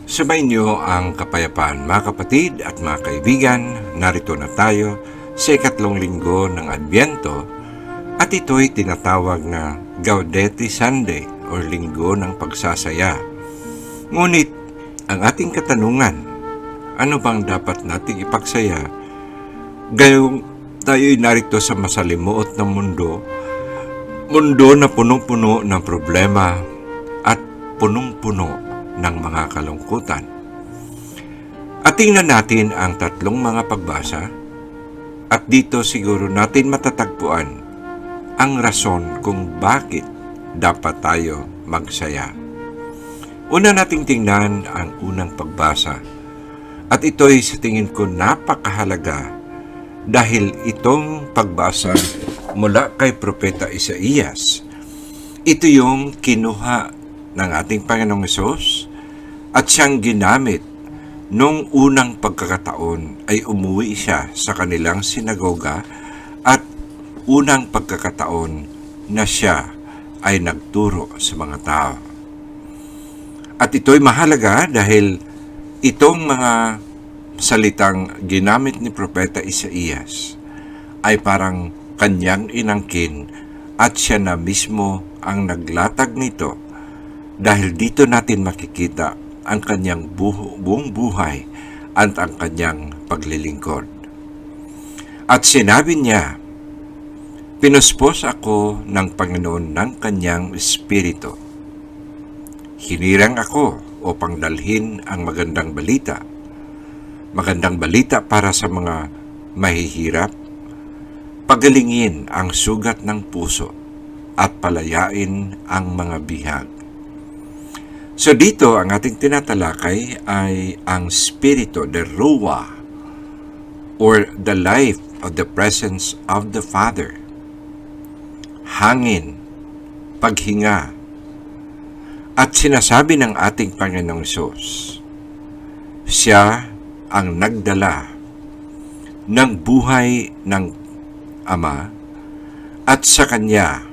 Sumainyo ang kapayapaan mga kapatid at mga kaibigan. Narito na tayo sa ikatlong linggo ng Adbyento at ito'y tinatawag na Gaudete Sunday o Linggo ng Pagsasaya. Ngunit ang ating katanungan, ano bang dapat nating ipagsaya? Gayong tayo'y narito sa masalimuot na mundo na punong-puno ng problema at punong-puno ng mga kalungkutan. At tingnan natin ang tatlong mga pagbasa at dito siguro natin matatagpuan ang rason kung bakit dapat tayo magsaya. Una nating tingnan ang unang pagbasa at ito'y sa tingin ko napakahalaga dahil itong pagbasa mula kay Propeta Isaías. Ito yung kinuha ng ating Panginoong Hesus at siyang ginamit nung unang pagkakataon ay umuwi siya sa kanilang sinagoga at unang pagkakataon na siya ay nagturo sa mga tao. At ito'y mahalaga dahil itong mga salitang ginamit ni Propeta Isaías ay parang kanyang inangkin at siya na mismo ang naglatag nito. Dahil dito natin makikita ang kanyang buong buhay at ang kanyang paglilingkod. At sinabi niya, "Pinuspos ako ng Panginoon ng kanyang Espiritu. Hinirang ako upang dalhin ang magandang balita. Magandang balita para sa mga mahihirap, pagalingin ang sugat ng puso at palayain ang mga bihag." So dito, ang ating tinatalakay ay ang Spirito, the Ruah, or the life of the presence of the Father. Hangin, paghinga, at sinasabi ng ating Panginoong Hesus, siya ang nagdala ng buhay ng Ama at sa Kanya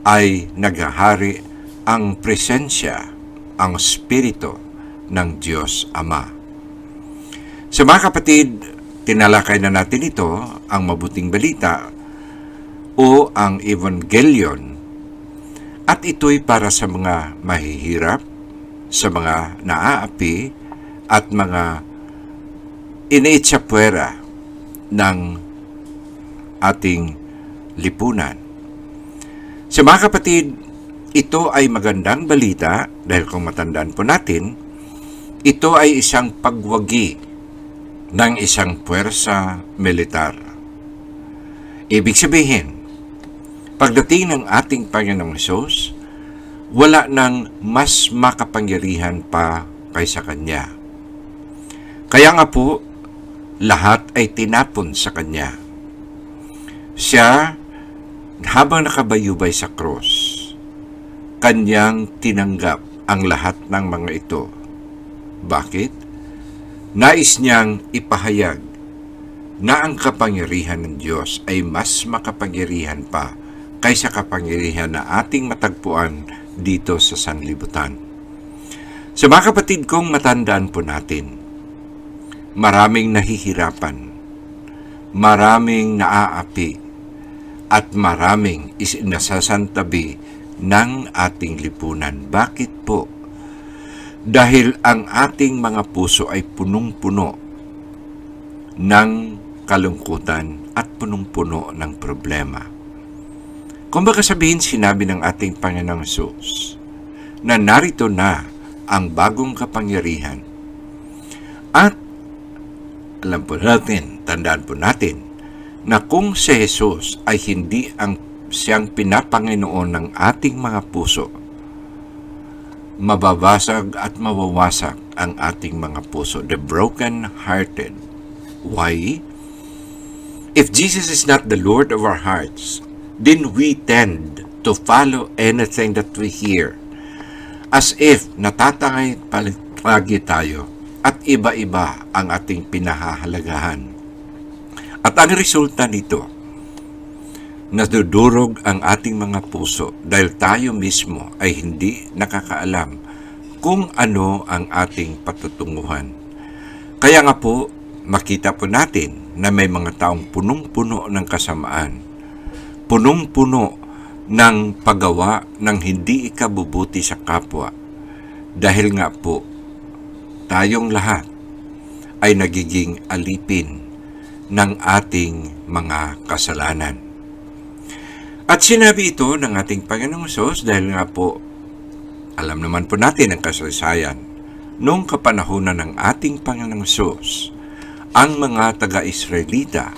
ay naghahari ang presensya, ang Espiritu ng Diyos Ama. So mga kapatid, tinalakay na natin ito, ang mabuting balita o ang Evangelion, at ito'y para sa mga mahihirap, sa mga naaapi, at mga iniitsapwera ng ating lipunan. So mga kapatid, ito ay magandang balita dahil kung matandaan po natin, ito ay isang pagwagi ng isang puwersa militar. Ibig sabihin, pagdating ng ating Panginoong Hesus, wala nang mas makapangyarihan pa kaysa Kanya. Kaya nga po, lahat ay tinapon sa Kanya. Siya, habang nakabayubay sa krus, Kanyang tinanggap ang lahat ng mga ito. Bakit? Nais niyang ipahayag na ang kapangyarihan ng Diyos ay mas makapangyarihan pa kaysa kapangyarihan na ating matagpuan dito sa sanlibutan. Sa mga kapatid kong matandaan po natin, maraming nahihirapan, maraming naaapi, at maraming nasasantabi ng ating lipunan. Bakit po? Dahil ang ating mga puso ay punong-puno ng kalungkutan at punong-puno ng problema. Kung baka sabihin, sinabi ng ating Panginoong Hesus na narito na ang bagong kapangyarihan. At alam po natin, tandaan po natin, na kung si Hesus ay hindi siyang pinapanginoon ng ating mga puso, mababasag at mawawasak ang ating mga puso, the broken-hearted. Why? If Jesus is not the Lord of our hearts, then we tend to follow anything that we hear, as if natatangay palagi tayo at iba-iba ang ating pinahahalagahan. At ang resulta nito, nadudurog ang ating mga puso dahil tayo mismo ay hindi nakakaalam kung ano ang ating patutunguhan. Kaya nga po, makita po natin na may mga taong punong-puno ng kasamaan, punong-puno ng paggawa ng hindi ikabubuti sa kapwa. Dahil nga po, tayong lahat ay nagiging alipin ng ating mga kasalanan. At sinabi ito ng ating Panginoong Hesus dahil nga po, alam naman po natin ang kasaysayan. Noong kapanahunan ng ating Panginoong Hesus, ang mga taga-Israelita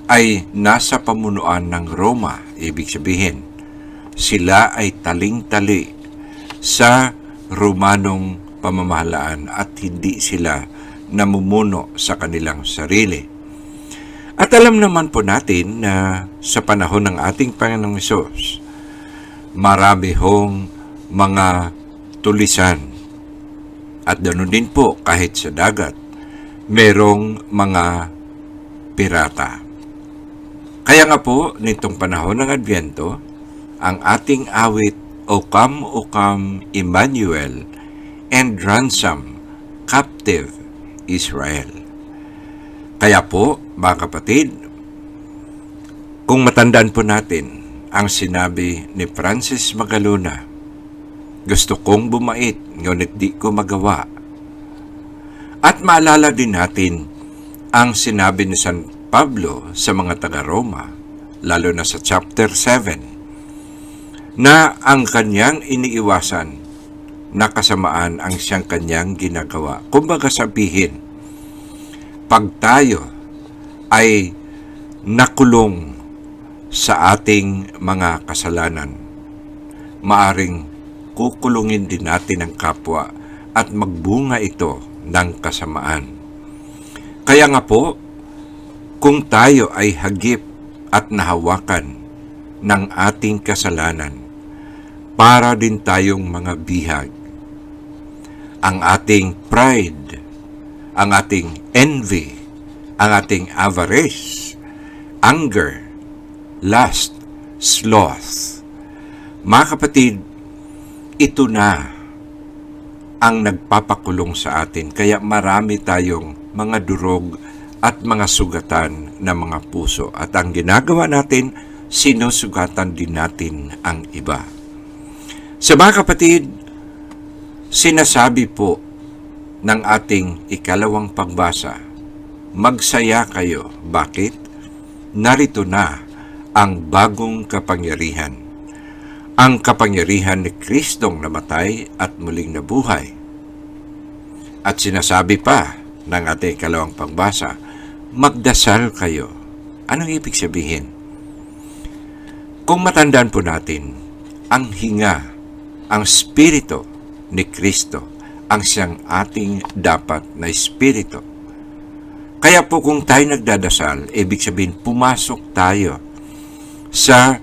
ay nasa pamunuan ng Roma. Ibig sabihin, sila ay taling-tali sa Romanong pamamahalaan at hindi sila namumuno sa kanilang sarili. At alam naman po natin na sa panahon ng ating Panginoong Hesus, marami hong mga tulisan. At ganoon din po kahit sa dagat, merong mga pirata. Kaya nga po, nitong panahon ng Adbyento, ang ating awit, O Come, Emmanuel, and Ransom, Captive Israel. Kaya po, mga kapatid, kung matandaan po natin ang sinabi ni Francis Magalona, gusto kong bumait, ngunit di ko magawa. At maalala din natin ang sinabi ni San Pablo sa mga taga-Roma, lalo na sa chapter 7, na ang kanyang iniiwasan na kasamaan ang siyang kanyang ginagawa. Kumbaga sabihin, pag tayo ay nakulong sa ating mga kasalanan, maaring kukulungin din natin ang kapwa at magbunga ito ng kasamaan. Kaya nga po, kung tayo ay hagip at nahawakan ng ating kasalanan, para din tayong mga bihag. Ang ating pride, ang ating envy, ang ating avarice, anger, lust, sloth. Mga kapatid, ito na ang nagpapakulong sa atin. Kaya marami tayong mga durog at mga sugatan na mga puso. At ang ginagawa natin, sinusugatan din natin ang iba. Sa mga kapatid, sinasabi po ng ating ikalawang pagbasa, magsaya kayo. Bakit? Narito na ang bagong kapangyarihan. Ang kapangyarihan ni Kristong namatay at muling nabuhay. At sinasabi pa ng ating ikalawang pagbasa, magdasal kayo. Anong ibig sabihin? Kung matandaan po natin, ang hinga, ang spirito ni Kristo, ang siyang ating dapat na espiritu. Kaya po kung tayo nagdadasal, ibig sabihin pumasok tayo sa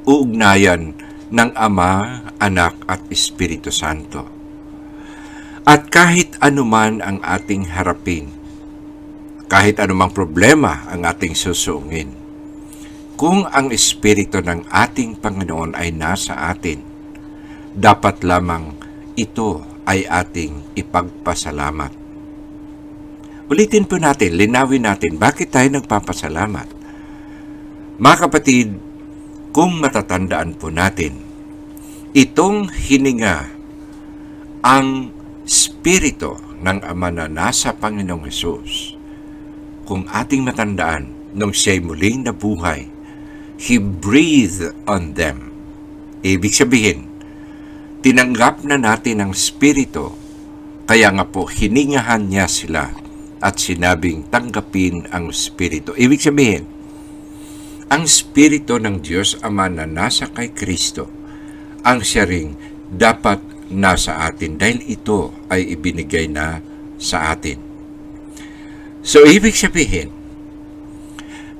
uugnayan ng Ama, Anak at Espiritu Santo. At kahit anuman ang ating harapin, kahit anumang problema ang ating susuungin, kung ang Espiritu ng ating Panginoon ay nasa atin, dapat lamang ito ay ating ipagpasalamat. Ulitin po natin, linawin natin, bakit tayo nagpapasalamat? Mga kapatid, kung matatandaan po natin, itong hininga ang Espiritu ng Ama na nasa Panginoong Hesus. Kung ating matandaan, nung siya'y muling nabuhay, He breathed on them. Ibig sabihin, tinanggap na natin ang Espiritu, kaya nga po hiningahan niya sila at sinabing tanggapin ang Espiritu. Ibig sabihin, ang Espiritu ng Diyos Ama na nasa kay Kristo, ang siya ring dapat nasa atin dahil ito ay ibinigay na sa atin. So, ibig sabihin,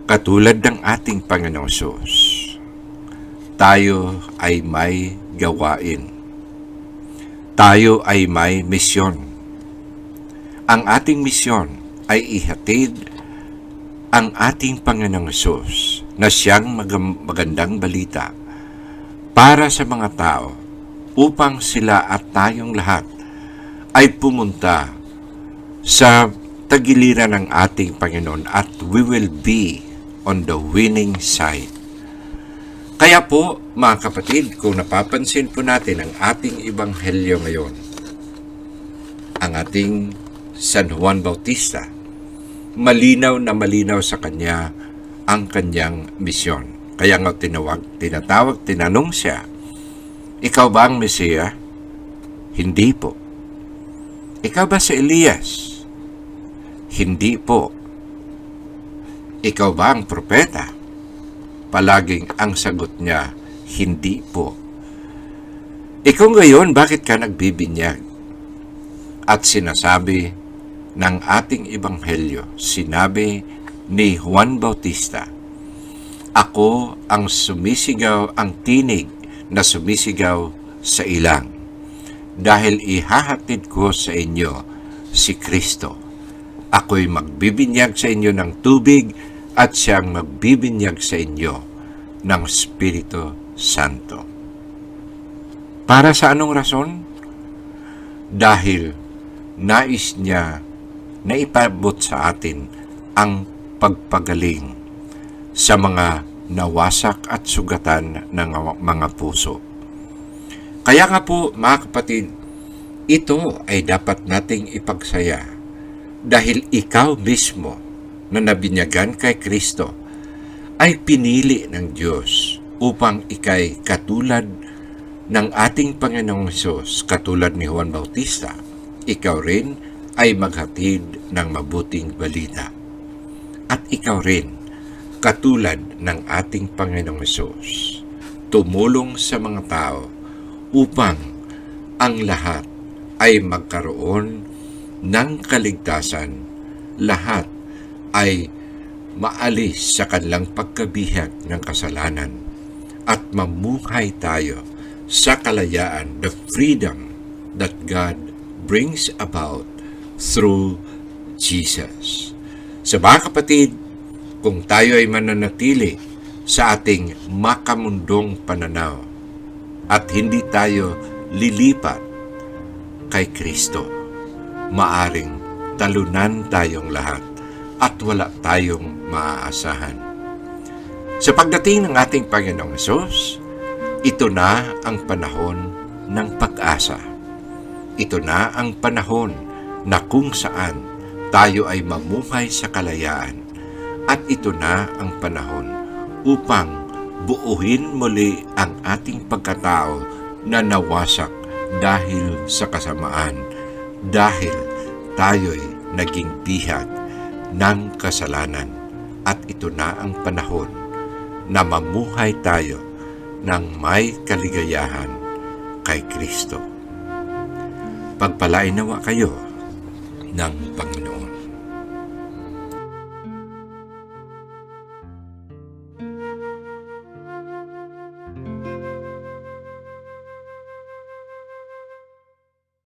katulad ng ating Panginoong Hesus, tayo ay may gawain. Tayo ay may misyon. Ang ating misyon ay ihatid ang ating Panginoong Hesus na siyang magandang balita para sa mga tao upang sila at tayong lahat ay pumunta sa tagiliran ng ating Panginoon at we will be on the winning side. Kaya po, mga kapatid, kung napapansin po natin ang ating ebanghelyo ngayon, ang ating San Juan Bautista, malinaw na malinaw sa kanya ang kanyang misyon. Kaya nga tinanong siya, ikaw ba ang Mesiya? Hindi po. Ikaw ba si Elias? Hindi po. Ikaw ba ang propeta? Palaging ang sagot niya, hindi po. Ikaw ngayon, bakit ka nagbibinyag? At sinasabi ng ating ebanghelyo, sinabi ni Juan Bautista, ako ang sumisigaw, ang tinig na sumisigaw sa ilang, dahil ihahatid ko sa inyo si Kristo. Ako'y magbibinyag sa inyo ng tubig at siyang magbibinyag sa inyo ng Espiritu Santo. Para sa anong rason? Dahil nais niya na ipabot sa atin ang pagpagaling sa mga nawasak at sugatan ng mga puso. Kaya nga po, mga kapatid, ito ay dapat nating ipagsaya dahil ikaw mismo na nabinyagan kay Kristo ay pinili ng Diyos upang ikay katulad ng ating Panginoong Hesus, katulad ni Juan Bautista, ikaw rin ay maghatid ng mabuting balita. At ikaw rin, katulad ng ating Panginoong Hesus, tumulong sa mga tao upang ang lahat ay magkaroon ng kaligtasan, lahat ay maalis sa kanilang pagkabihag ng kasalanan at mamuhay tayo sa kalayaan, the freedom that God brings about through Jesus. Sa mga kapatid, kung tayo ay mananatili sa ating makamundong pananaw at hindi tayo lilipat kay Kristo, maaring talunan tayong lahat at wala tayong maaasahan. Sa pagdating ng ating Panginoong Hesus, ito na ang panahon ng pag-asa. Ito na ang panahon na kung saan tayo ay mamuhay sa kalayaan. At ito na ang panahon upang buuhin muli ang ating pagkatao na nawasak dahil sa kasamaan, dahil tayo'y naging bihag ng kasalanan. At ito na ang panahon na mamuhay tayo ng may kaligayahan kay Kristo. Pagpalain nawa kayo ng Panginoon.